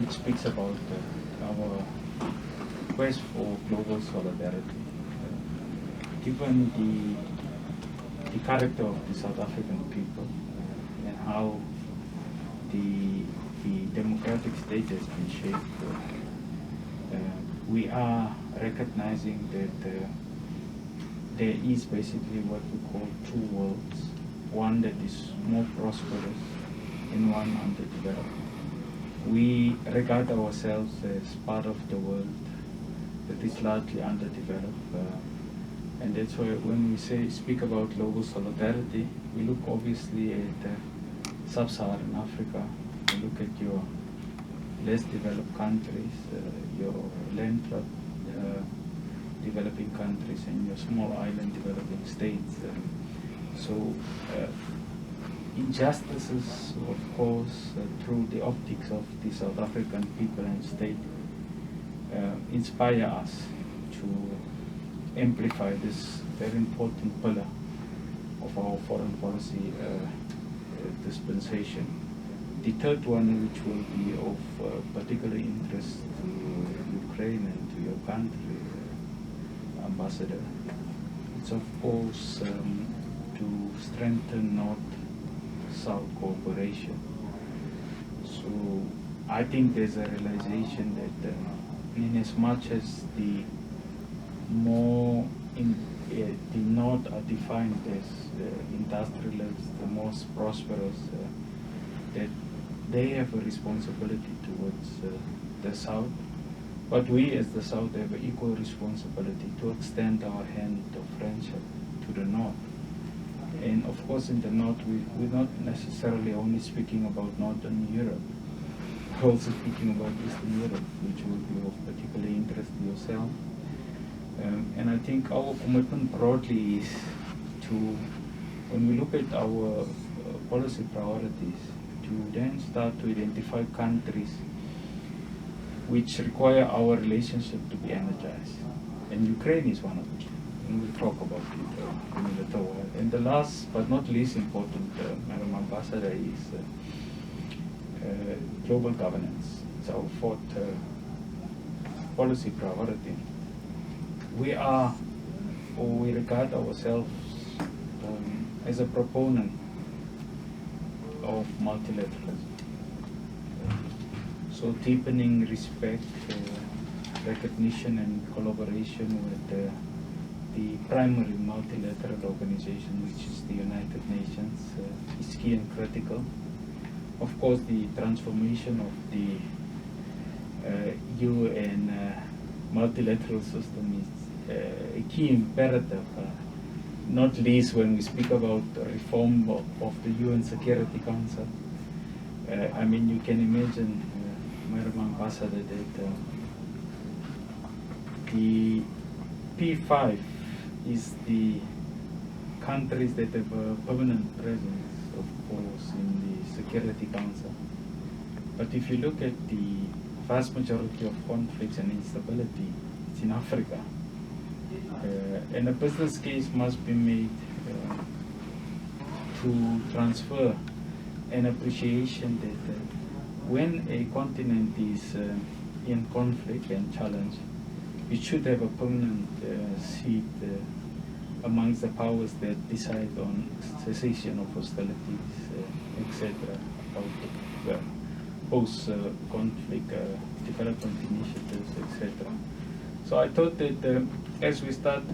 which speaks about our quest for global solidarity. Given the character of the South African people and how the democratic state has been shaped, we are recognizing that there is basically what we call two worlds, one that is more prosperous and one underdeveloped. We regard ourselves as part of the world that is largely underdeveloped, and that's why when we speak about global solidarity, we look obviously at sub-Saharan Africa. We look at your less developed countries, your landlocked developing countries, and your small island developing states. So injustices, of course, through the optics of the South African people and state, inspire us to amplify this very important pillar of our foreign policy dispensation. The third one, which will be of particular interest to Ukraine and to your country, Ambassador, it's of course to strengthen North-South cooperation. So I think there's a realization that in as much as the North are defined as industrialists, the most prosperous, that they have a responsibility towards the South, but we as the South have an equal responsibility to extend our hand of friendship to the North. And of course in the North, we're not necessarily only speaking about Northern Europe, we're also speaking about Eastern Europe, which will be of particular interest to yourself. And I think our commitment broadly is to, when we look at our policy priorities, to then start to identify countries which require our relationship to be energized. And Ukraine is one of them. And we'll talk about it in a little while. And the last but not least important, Madam Ambassador, is global governance. It's our fourth policy priority. We regard ourselves as a proponent of multilateralism. So deepening respect, recognition and collaboration with the primary multilateral organization, which is the United Nations, is key and critical. Of course, the transformation of the UN multilateral system is a key imperative, not least when we speak about reform of the UN Security Council. I mean, you can imagine, Madam Ambassador, that the P5 is the countries that have a permanent presence, of course, in the Security Council. But if you look at the vast majority of conflicts and instability, it's in Africa. And a business case must be made to transfer an appreciation that when a continent is in conflict and challenge, it should have a permanent seat amongst the powers that decide on cessation of hostilities, etc., about post-conflict development initiatives, etc. So I thought that as we start